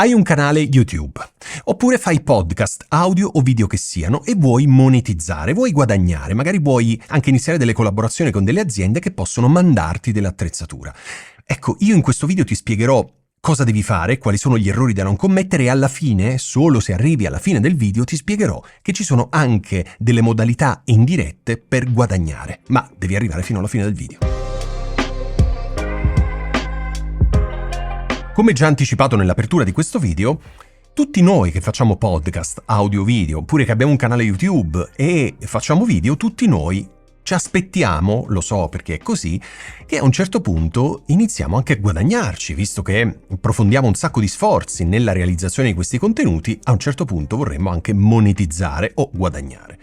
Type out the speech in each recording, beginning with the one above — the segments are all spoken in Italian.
Hai un canale YouTube, oppure fai podcast, audio o video che siano e vuoi monetizzare, vuoi guadagnare, magari vuoi anche iniziare delle collaborazioni con delle aziende che possono mandarti dell'attrezzatura. Ecco, io in questo video ti spiegherò cosa devi fare, quali sono gli errori da non commettere e alla fine, solo se arrivi alla fine del video, ti spiegherò che ci sono anche delle modalità indirette per guadagnare, ma devi arrivare fino alla fine del video. Come già anticipato nell'apertura di questo video, tutti noi che facciamo podcast, audio, video, oppure che abbiamo un canale YouTube e facciamo video, tutti noi ci aspettiamo, lo so perché è così, che a un certo punto iniziamo anche a guadagnarci, visto che profondiamo un sacco di sforzi nella realizzazione di questi contenuti, a un certo punto vorremmo anche monetizzare o guadagnare.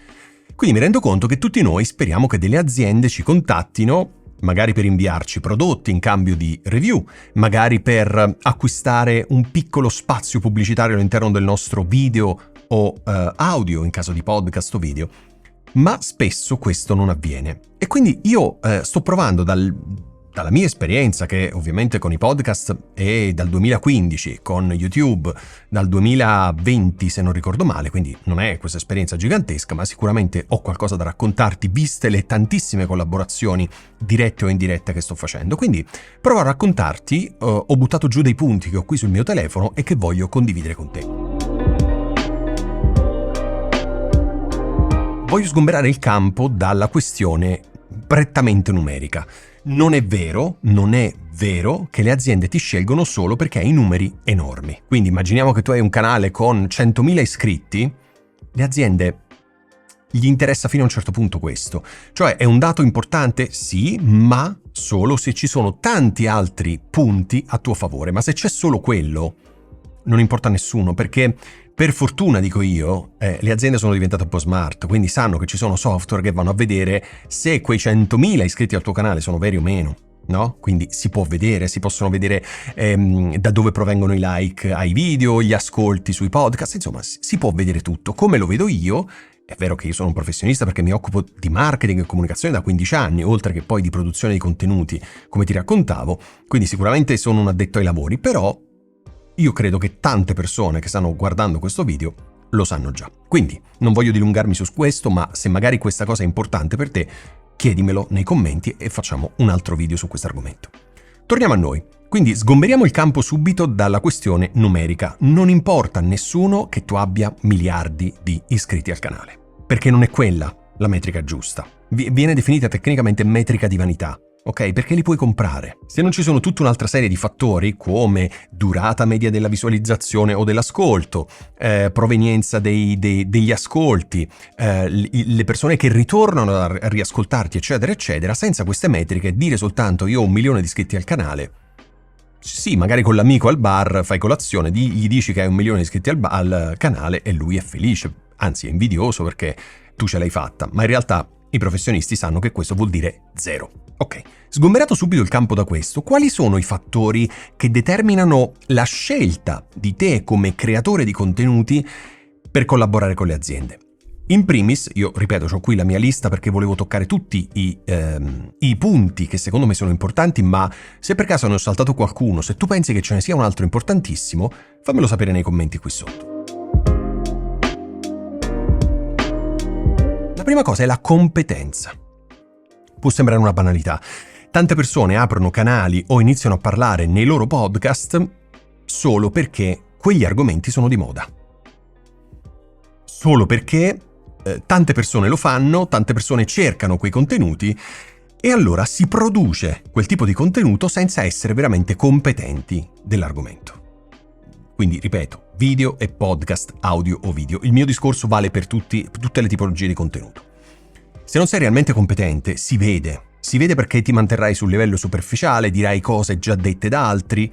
Quindi mi rendo conto che tutti noi speriamo che delle aziende ci contattino, magari per inviarci prodotti in cambio di review, magari per acquistare un piccolo spazio pubblicitario all'interno del nostro video o audio in caso di podcast o video, ma spesso questo non avviene. E quindi io sto provando dalla mia esperienza, che ovviamente con i podcast è dal 2015, con YouTube dal 2020 se non ricordo male, quindi non è questa esperienza gigantesca, ma sicuramente ho qualcosa da raccontarti viste le tantissime collaborazioni dirette o indirette che sto facendo. Quindi provo a raccontarti, ho buttato giù dei punti che ho qui sul mio telefono e che voglio condividere con te. Voglio sgomberare il campo dalla questione prettamente numerica. Non è vero che le aziende ti scelgono solo perché hai numeri enormi. Quindi immaginiamo che tu hai un canale con 100.000 iscritti, le aziende gli interessa fino a un certo punto questo. Cioè è un dato importante? Sì, ma solo se ci sono tanti altri punti a tuo favore. Ma se c'è solo quello, non importa a nessuno, perché per fortuna, dico io, le aziende sono diventate un po' smart, quindi sanno che ci sono software che vanno a vedere se quei 100.000 iscritti al tuo canale sono veri o meno, no? Quindi si possono vedere da dove provengono i like ai video, gli ascolti sui podcast, insomma si può vedere tutto. Come lo vedo io, è vero che io sono un professionista perché mi occupo di marketing e comunicazione da 15 anni, oltre che poi di produzione di contenuti, come ti raccontavo, quindi sicuramente sono un addetto ai lavori, però io credo che tante persone che stanno guardando questo video lo sanno già. Quindi non voglio dilungarmi su questo, ma se magari questa cosa è importante per te, chiedimelo nei commenti e facciamo un altro video su questo argomento. Torniamo a noi. Quindi sgomberiamo il campo subito dalla questione numerica. Non importa a nessuno che tu abbia miliardi di iscritti al canale, perché non è quella la metrica giusta. Viene definita tecnicamente metrica di vanità. Ok, perché li puoi comprare. Se non ci sono tutta un'altra serie di fattori come durata media della visualizzazione o dell'ascolto, provenienza degli ascolti, le persone che ritornano a riascoltarti, eccetera, eccetera, senza queste metriche dire soltanto io ho 1 milione di iscritti al canale, sì, magari con l'amico al bar fai colazione, gli dici che hai 1 milione di iscritti al canale e lui è felice, anzi è invidioso perché tu ce l'hai fatta, ma in realtà i professionisti sanno che questo vuol dire zero. Ok, sgomberato subito il campo da questo, quali sono i fattori che determinano la scelta di te come creatore di contenuti per collaborare con le aziende? In primis, io ripeto, ho qui la mia lista perché volevo toccare tutti i punti che secondo me sono importanti, ma se per caso ne ho saltato qualcuno, se tu pensi che ce ne sia un altro importantissimo, fammelo sapere nei commenti qui sotto. La prima cosa è la competenza. Può sembrare una banalità. Tante persone aprono canali o iniziano a parlare nei loro podcast solo perché quegli argomenti sono di moda. Solo perché tante persone lo fanno, tante persone cercano quei contenuti e allora si produce quel tipo di contenuto senza essere veramente competenti dell'argomento. Quindi, ripeto, video e podcast, audio o video. Il mio discorso vale per tutte le tipologie di contenuto. Se non sei realmente competente, si vede perché ti manterrai sul livello superficiale, dirai cose già dette da altri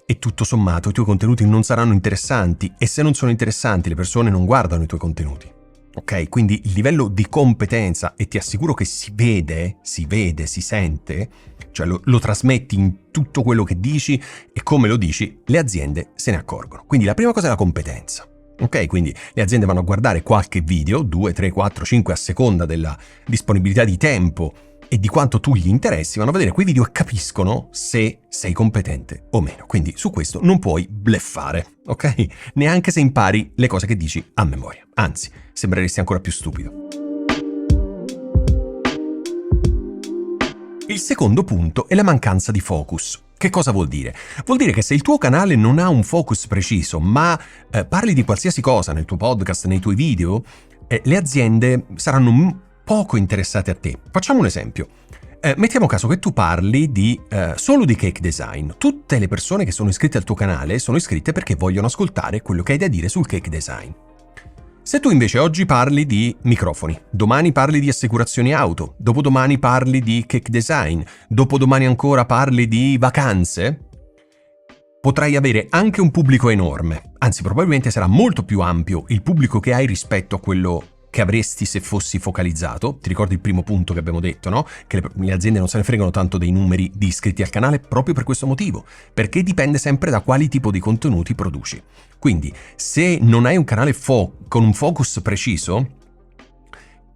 e tutto sommato i tuoi contenuti non saranno interessanti e se non sono interessanti le persone non guardano i tuoi contenuti. Ok? Quindi il livello di competenza, e ti assicuro che si vede, si sente, cioè lo trasmetti in tutto quello che dici e come lo dici, le aziende se ne accorgono. Quindi la prima cosa è la competenza. Ok, quindi le aziende vanno a guardare qualche video, 2, 3, 4, 5 a seconda della disponibilità di tempo e di quanto tu gli interessi, vanno a vedere quei video e capiscono se sei competente o meno. Quindi su questo non puoi bluffare, ok? Neanche se impari le cose che dici a memoria. Anzi, sembreresti ancora più stupido. Il secondo punto è la mancanza di focus. Che cosa vuol dire? Vuol dire che se il tuo canale non ha un focus preciso, ma parli di qualsiasi cosa nel tuo podcast, nei tuoi video, le aziende saranno poco interessate a te. Facciamo un esempio. Mettiamo caso che tu parli solo di cake design. Tutte le persone che sono iscritte al tuo canale sono iscritte perché vogliono ascoltare quello che hai da dire sul cake design. Se tu invece oggi parli di microfoni, domani parli di assicurazioni auto, dopodomani parli di cake design, dopodomani ancora parli di vacanze, potrai avere anche un pubblico enorme. Anzi, probabilmente sarà molto più ampio il pubblico che hai rispetto a quello che avresti se fossi focalizzato. Ti ricordi il primo punto che abbiamo detto, no? Che le aziende non se ne fregano tanto dei numeri di iscritti al canale proprio per questo motivo, perché dipende sempre da quali tipo di contenuti produci. Quindi, se non hai un canale con un focus preciso,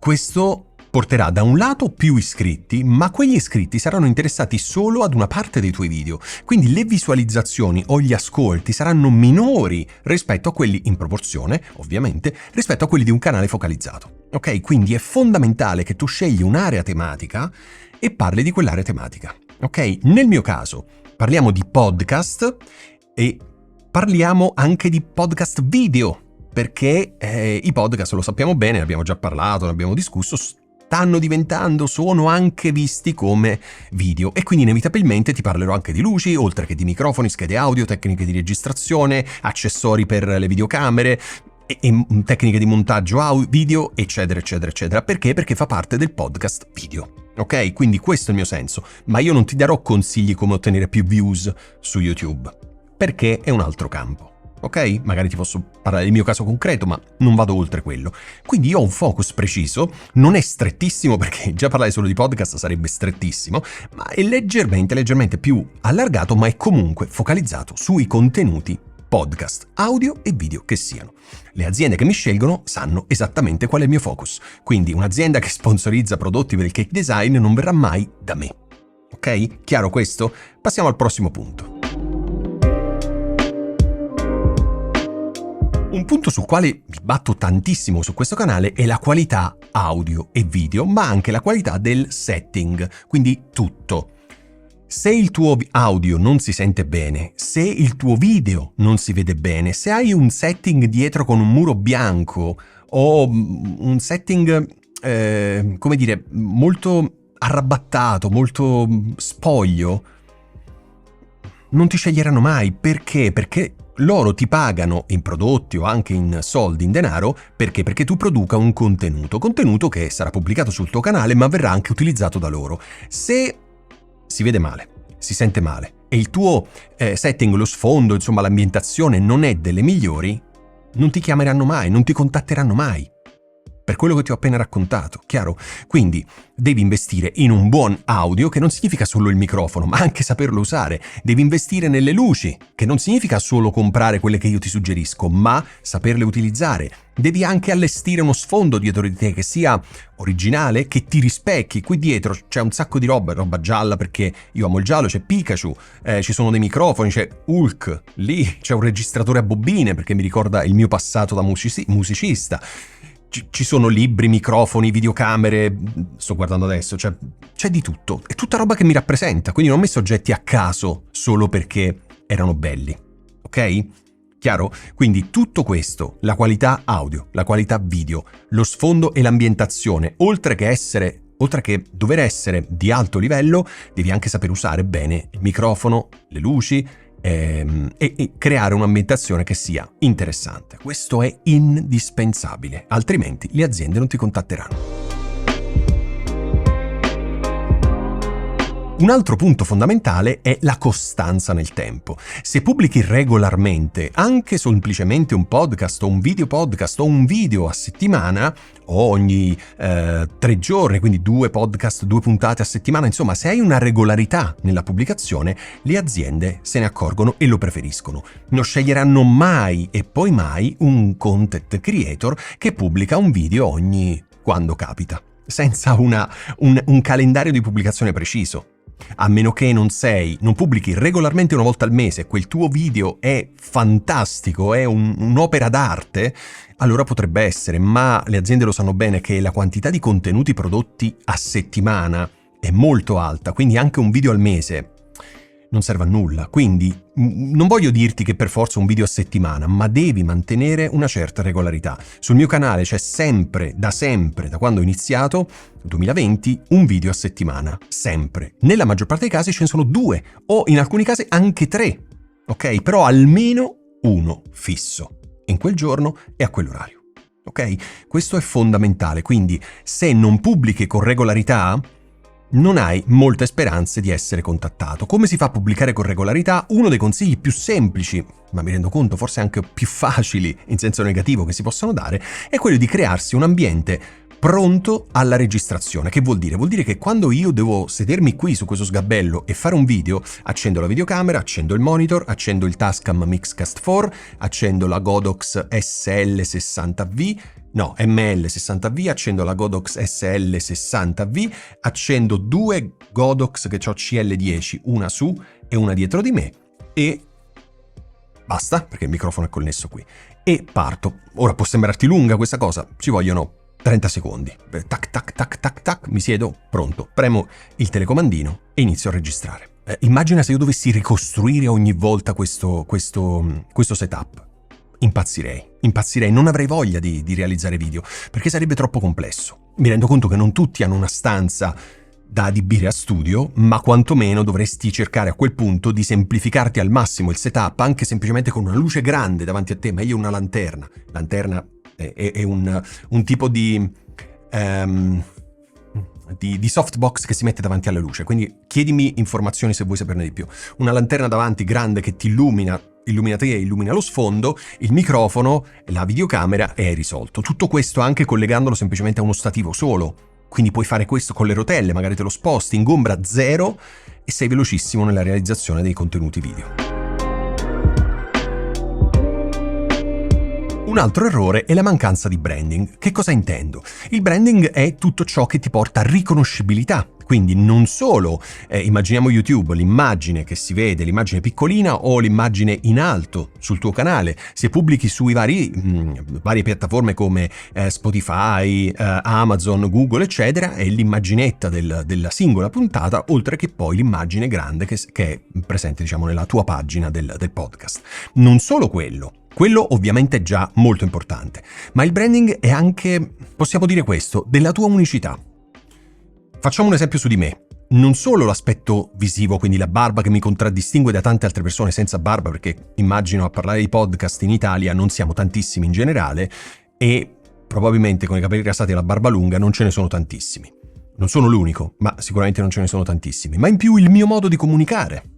questo porterà da un lato più iscritti, ma quegli iscritti saranno interessati solo ad una parte dei tuoi video. Quindi le visualizzazioni o gli ascolti saranno minori rispetto a quelli, in proporzione, ovviamente, rispetto a quelli di un canale focalizzato. Ok? Quindi è fondamentale che tu scegli un'area tematica e parli di quell'area tematica. Ok? Nel mio caso parliamo di podcast e parliamo anche di podcast video, perché i podcast, lo sappiamo bene, ne abbiamo già parlato, ne abbiamo discusso, sono anche visti come video e quindi inevitabilmente ti parlerò anche di luci, oltre che di microfoni, schede audio, tecniche di registrazione, accessori per le videocamere e tecniche di montaggio video, eccetera, eccetera, eccetera. Perché? Perché fa parte del podcast video. Ok? Quindi questo è il mio senso, ma io non ti darò consigli come ottenere più views su YouTube, perché è un altro campo. Ok? Magari ti posso parlare del mio caso concreto, ma non vado oltre quello. Quindi io ho un focus preciso, non è strettissimo, perché già parlare solo di podcast sarebbe strettissimo, ma è leggermente più allargato, ma è comunque focalizzato sui contenuti podcast, audio e video che siano. Le aziende che mi scelgono sanno esattamente qual è il mio focus, quindi un'azienda che sponsorizza prodotti per il cake design non verrà mai da me. Ok? Chiaro questo? Passiamo al prossimo punto. Un punto sul quale mi batto tantissimo su questo canale è la qualità audio e video, ma anche la qualità del setting, quindi tutto. Se il tuo audio non si sente bene, se il tuo video non si vede bene, se hai un setting dietro con un muro bianco o un setting, come dire, molto arrabattato, molto spoglio, non ti sceglieranno mai. Perché? Perché loro ti pagano in prodotti o anche in soldi, in denaro, perché? Perché tu produca un contenuto che sarà pubblicato sul tuo canale, ma verrà anche utilizzato da loro. Se si vede male, si sente male e il tuo setting, lo sfondo, insomma l'ambientazione non è delle migliori, non ti chiameranno mai, non ti contatteranno mai. Per quello che ti ho appena raccontato, chiaro? Quindi devi investire in un buon audio, che non significa solo il microfono, ma anche saperlo usare. Devi investire nelle luci, che non significa solo comprare quelle che io ti suggerisco, ma saperle utilizzare. Devi anche allestire uno sfondo dietro di te che sia originale, che ti rispecchi. Qui dietro c'è un sacco di roba gialla, perché io amo il giallo, c'è Pikachu, ci sono dei microfoni, c'è Hulk, lì c'è un registratore a bobine, perché mi ricorda il mio passato da musicista. Ci sono libri, microfoni, videocamere, sto guardando adesso, c'è di tutto. È tutta roba che mi rappresenta, quindi non ho messo oggetti a caso solo perché erano belli, ok? Chiaro? Quindi tutto questo, la qualità audio, la qualità video, lo sfondo e l'ambientazione, oltre che dover essere di alto livello, devi anche saper usare bene il microfono, le luci, e creare un'ambientazione che sia interessante. Questo è indispensabile, altrimenti le aziende non ti contatteranno. Un altro punto fondamentale è la costanza nel tempo. Se pubblichi regolarmente, anche semplicemente un podcast o un video podcast o un video a settimana, o ogni 3 giorni, quindi 2 podcast, 2 puntate a settimana, insomma, se hai una regolarità nella pubblicazione, le aziende se ne accorgono e lo preferiscono. Non sceglieranno mai e poi mai un content creator che pubblica un video ogni quando capita. senza un calendario di pubblicazione preciso. A meno che non pubblichi regolarmente una volta al mese, quel tuo video è fantastico, è un'opera d'arte, allora potrebbe essere, ma le aziende lo sanno bene che la quantità di contenuti prodotti a settimana è molto alta, quindi anche un video al mese non serve a nulla. Quindi non voglio dirti che per forza un video a settimana, ma devi mantenere una certa regolarità. Sul mio canale c'è sempre, da quando ho iniziato, 2020, un video a settimana, sempre. Nella maggior parte dei casi ce ne sono 2, o in alcuni casi anche 3, ok? Però almeno uno fisso, in quel giorno e a quell'orario, ok? Questo è fondamentale, quindi se non pubblichi con regolarità, non hai molte speranze di essere contattato. Come si fa a pubblicare con regolarità? Uno dei consigli più semplici, ma mi rendo conto forse anche più facili in senso negativo che si possono dare, è quello di crearsi un ambiente pronto alla registrazione. Che vuol dire? Vuol dire che quando io devo sedermi qui su questo sgabello e fare un video, accendo la videocamera, accendo il monitor, accendo il Tascam Mixcast 4, accendo la Godox ML60V, accendo la Godox SL60V, accendo 2 Godox che ho CL10, una su e una dietro di me, e basta, perché il microfono è connesso qui, e parto. Ora può sembrarti lunga questa cosa, ci vogliono 30 secondi. Tac, tac, tac, tac, tac, mi siedo, pronto. Premo il telecomandino e inizio a registrare. Immagina se io dovessi ricostruire ogni volta questo setup. Impazzirei, non avrei voglia di realizzare video, perché sarebbe troppo complesso. Mi rendo conto che non tutti hanno una stanza da adibire a studio, ma quantomeno dovresti cercare a quel punto di semplificarti al massimo il setup, anche semplicemente con una luce grande davanti a te, meglio una lanterna. Lanterna è un tipo di softbox che si mette davanti alla luce, quindi chiedimi informazioni se vuoi saperne di più. Una lanterna davanti grande che ti illumina te e illumina lo sfondo, il microfono, la videocamera, e hai risolto. Tutto questo anche collegandolo semplicemente a uno stativo solo, quindi puoi fare questo con le rotelle, magari te lo sposti, ingombra zero e sei velocissimo nella realizzazione dei contenuti video. Un altro errore è la mancanza di branding. Che cosa intendo? Il branding è tutto ciò che ti porta riconoscibilità. Quindi non solo, immaginiamo YouTube, l'immagine che si vede, l'immagine piccolina o l'immagine in alto sul tuo canale. Se pubblichi sui varie piattaforme come Spotify, Amazon, Google, eccetera, è l'immaginetta della singola puntata, oltre che poi l'immagine grande che è presente, diciamo, nella tua pagina del podcast. Non solo quello ovviamente è già molto importante, ma il branding è anche, possiamo dire questo, della tua unicità. Facciamo un esempio su di me. Non solo l'aspetto visivo, quindi la barba che mi contraddistingue da tante altre persone senza barba, perché immagino a parlare di podcast in Italia non siamo tantissimi in generale e probabilmente con i capelli rasati e la barba lunga non ce ne sono tantissimi. Non sono l'unico, ma sicuramente non ce ne sono tantissimi. Ma in più il mio modo di comunicare.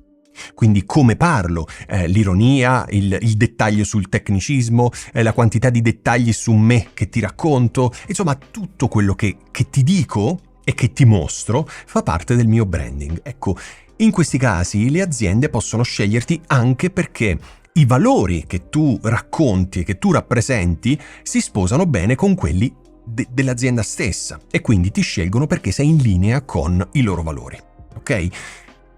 Quindi come parlo, l'ironia, il dettaglio sul tecnicismo, la quantità di dettagli su me che ti racconto, insomma tutto quello che ti dico e che ti mostro fa parte del mio branding. Ecco, in questi casi le aziende possono sceglierti anche perché i valori che tu racconti e che tu rappresenti si sposano bene con quelli dell'azienda stessa e quindi ti scelgono perché sei in linea con i loro valori, ok?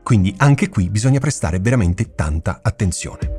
Quindi anche qui bisogna prestare veramente tanta attenzione.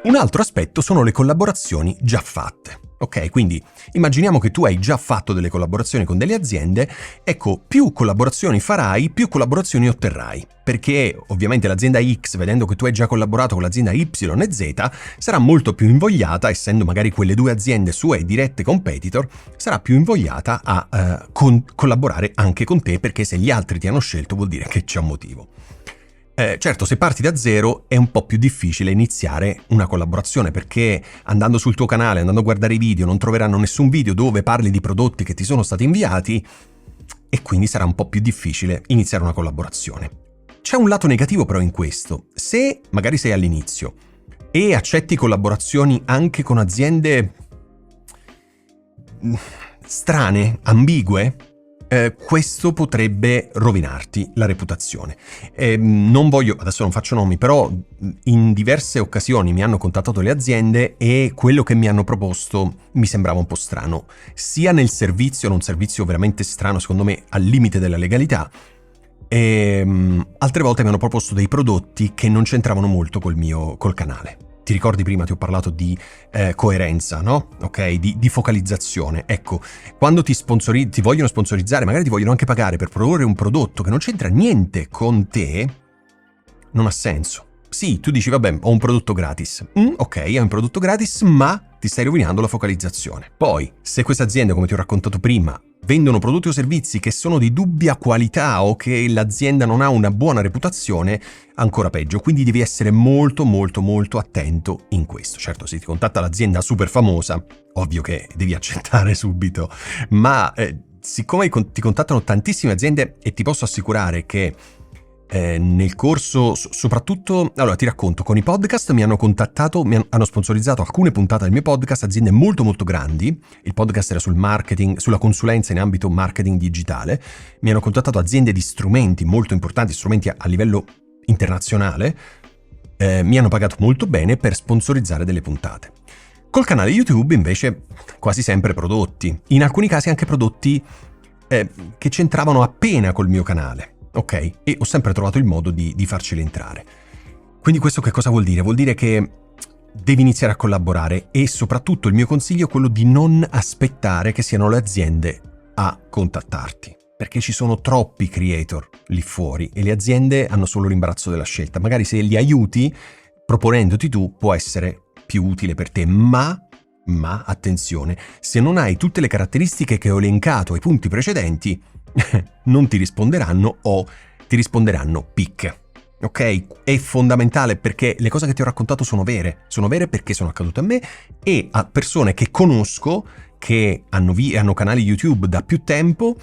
Un altro aspetto sono le collaborazioni già fatte. Ok, quindi immaginiamo che tu hai già fatto delle collaborazioni con delle aziende, ecco, più collaborazioni farai, più collaborazioni otterrai, perché ovviamente l'azienda X, vedendo che tu hai già collaborato con l'azienda Y e Z, sarà molto più invogliata, essendo magari quelle due aziende sue dirette competitor, sarà più invogliata a collaborare anche con te, perché se gli altri ti hanno scelto vuol dire che c'è un motivo. Certo, se parti da zero è un po' più difficile iniziare una collaborazione, perché andando sul tuo canale, andando a guardare i video, non troveranno nessun video dove parli di prodotti che ti sono stati inviati e quindi sarà un po' più difficile iniziare una collaborazione. C'è un lato negativo però in questo. Se magari sei all'inizio e accetti collaborazioni anche con aziende strane, ambigue, questo potrebbe rovinarti la reputazione. Non voglio, adesso non faccio nomi, però in diverse occasioni mi hanno contattato le aziende e quello che mi hanno proposto mi sembrava un po' strano, sia nel servizio, era un servizio veramente strano, secondo me al limite della legalità, e altre volte mi hanno proposto dei prodotti che non c'entravano molto col canale. Ti ricordi prima ti ho parlato di coerenza, no? Ok, di focalizzazione. Ecco, quando ti vogliono sponsorizzare, magari ti vogliono anche pagare per produrre un prodotto che non c'entra niente con te, non ha senso. Sì, tu dici, vabbè, ho un prodotto gratis. Ok, hai un prodotto gratis, ma ti stai rovinando la focalizzazione. Poi, se queste aziende, come ti ho raccontato prima, vendono prodotti o servizi che sono di dubbia qualità o che l'azienda non ha una buona reputazione, ancora peggio. Quindi devi essere molto molto molto attento in questo. Certo, se ti contatta l'azienda super famosa, ovvio che devi accettare subito, ma siccome ti contattano tantissime aziende, e ti posso assicurare che nel corso, soprattutto, allora ti racconto, con i podcast mi hanno contattato, hanno sponsorizzato alcune puntate del mio podcast aziende molto molto grandi. Il podcast era sul marketing, sulla consulenza in ambito marketing digitale. Mi hanno contattato aziende di strumenti molto importanti, strumenti a livello internazionale. Mi hanno pagato molto bene per sponsorizzare delle puntate. Col canale YouTube invece quasi sempre prodotti, in alcuni casi anche prodotti che c'entravano appena col mio canale. Ok? E ho sempre trovato il modo di farceli entrare. Quindi questo che cosa vuol dire? Vuol dire che devi iniziare a collaborare e soprattutto il mio consiglio è quello di non aspettare che siano le aziende a contattarti, perché ci sono troppi creator lì fuori e le aziende hanno solo l'imbarazzo della scelta. Magari se li aiuti, proponendoti tu, può essere più utile per te, ma attenzione, se non hai tutte le caratteristiche che ho elencato ai punti precedenti, non ti risponderanno o ti risponderanno picche. Ok? È fondamentale perché le cose che ti ho raccontato sono vere perché sono accadute a me e a persone che conosco che hanno canali YouTube da più tempo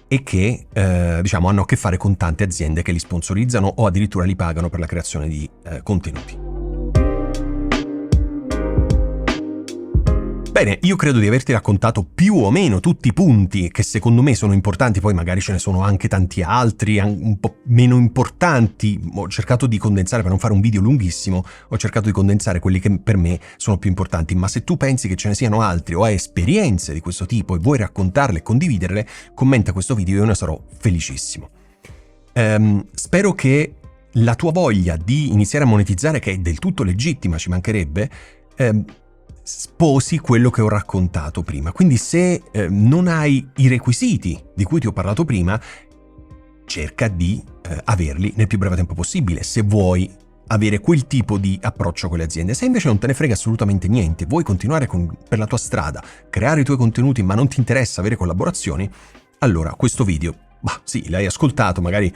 e che hanno a che fare con tante aziende che li sponsorizzano o addirittura li pagano per la creazione di contenuti. Bene, io credo di averti raccontato più o meno tutti i punti che secondo me sono importanti, poi magari ce ne sono anche tanti altri, un po' meno importanti. Ho cercato di condensare, per non fare un video lunghissimo, ho cercato di condensare quelli che per me sono più importanti, ma se tu pensi che ce ne siano altri o hai esperienze di questo tipo e vuoi raccontarle e condividerle, commenta questo video e io ne sarò felicissimo. Spero che la tua voglia di iniziare a monetizzare, che è del tutto legittima, ci mancherebbe, sposi quello che ho raccontato prima. Quindi se non hai i requisiti di cui ti ho parlato prima, cerca di averli nel più breve tempo possibile se vuoi avere quel tipo di approccio con le aziende. Se invece non te ne frega assolutamente niente, vuoi continuare per la tua strada, creare i tuoi contenuti ma non ti interessa avere collaborazioni, allora questo video, sì, l'hai ascoltato, magari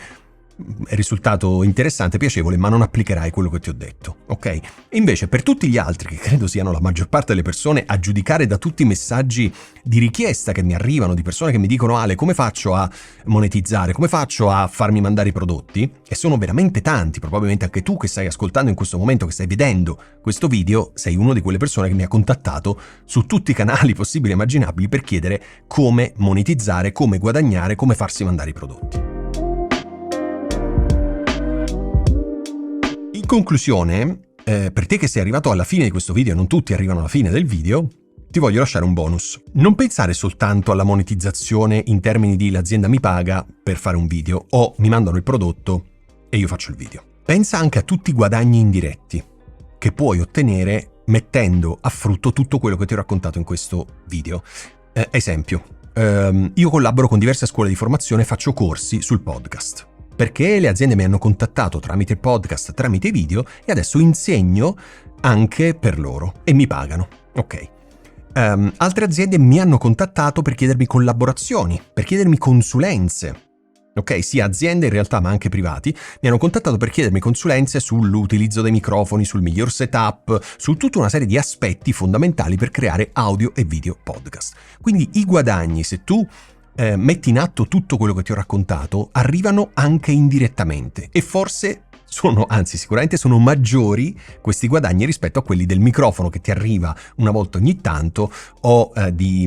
è risultato interessante, piacevole, ma non applicherai quello che ti ho detto, ok? E invece per tutti gli altri, che credo siano la maggior parte delle persone, a giudicare da tutti i messaggi di richiesta che mi arrivano di persone che mi dicono Ale, come faccio a monetizzare, come faccio a farmi mandare i prodotti? E sono veramente tanti, probabilmente anche tu che stai ascoltando in questo momento, che stai vedendo questo video, sei una di quelle persone che mi ha contattato su tutti i canali possibili e immaginabili per chiedere come monetizzare, come guadagnare, come farsi mandare i prodotti. In conclusione, per te che sei arrivato alla fine di questo video, non tutti arrivano alla fine del video, ti voglio lasciare un bonus. Non pensare soltanto alla monetizzazione in termini di l'azienda mi paga per fare un video o mi mandano il prodotto e io faccio il video. Pensa anche a tutti i guadagni indiretti che puoi ottenere mettendo a frutto tutto quello che ti ho raccontato in questo video. Esempio, io collaboro con diverse scuole di formazione e faccio corsi sul podcast. Perché le aziende mi hanno contattato tramite il podcast, tramite i video e adesso insegno anche per loro e mi pagano. Ok. Altre aziende mi hanno contattato per chiedermi collaborazioni, per chiedermi consulenze. Ok, sia aziende in realtà ma anche privati mi hanno contattato per chiedermi consulenze sull'utilizzo dei microfoni, sul miglior setup, su tutta una serie di aspetti fondamentali per creare audio e video podcast. Quindi i guadagni, se tu metti in atto tutto quello che ti ho raccontato, arrivano anche indirettamente e forse sicuramente sono maggiori questi guadagni rispetto a quelli del microfono che ti arriva una volta ogni tanto o di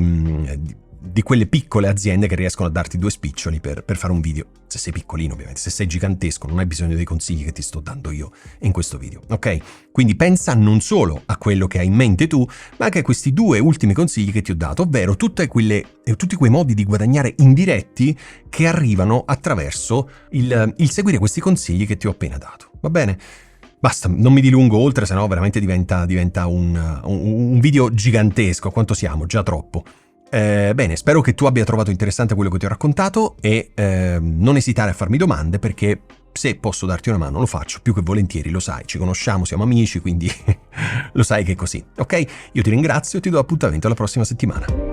di quelle piccole aziende che riescono a darti 2 spiccioli per fare un video. Se sei piccolino, ovviamente, se sei gigantesco non hai bisogno dei consigli che ti sto dando io in questo video, ok? Quindi pensa non solo a quello che hai in mente tu, ma anche a questi 2 ultimi consigli che ti ho dato, ovvero tutti quei modi di guadagnare indiretti che arrivano attraverso il seguire questi consigli che ti ho appena dato, va bene? Basta, non mi dilungo oltre, sennò veramente diventa un video gigantesco. Quanto siamo? Già troppo. Bene, spero che tu abbia trovato interessante quello che ti ho raccontato e non esitare a farmi domande, perché se posso darti una mano lo faccio più che volentieri, lo sai, ci conosciamo, siamo amici, quindi lo sai che è così. Ok? Io ti ringrazio e ti do appuntamento alla prossima settimana.